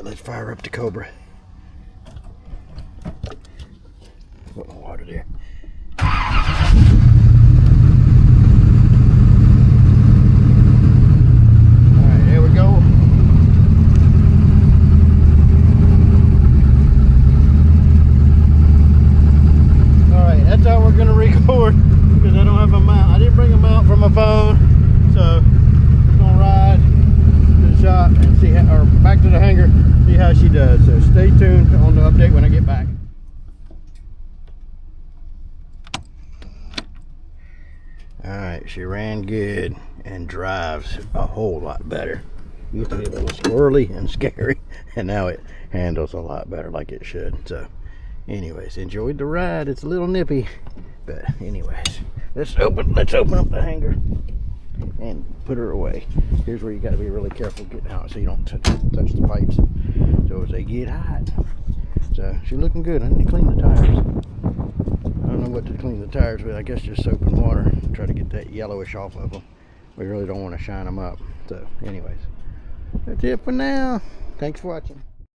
let's fire up the Cobra. Put my water there. Alright, here we go. Alright, that's how we're going to record because I don't have a mount. I didn't bring a mount for my phone, so we're going to ride to the shop and see how, or back to the hangar, see how she does. So stay tuned on the update when I get back. Alright, she ran good and drives a whole lot better. Used to be a little squirrely and scary, and now it handles a lot better like it should. So anyways, enjoyed the ride. It's a little nippy, but anyways, let's open up the hangar and put her away. Here's where you got to be really careful getting out so you don't touch the pipes so as they get hot. So she's looking good. I need to clean the tires. I don't know what to clean the tires with. I guess just soap and water. Try to get that yellowish off of them. We really don't want to shine them up. So anyways, that's it for now. Thanks for watching.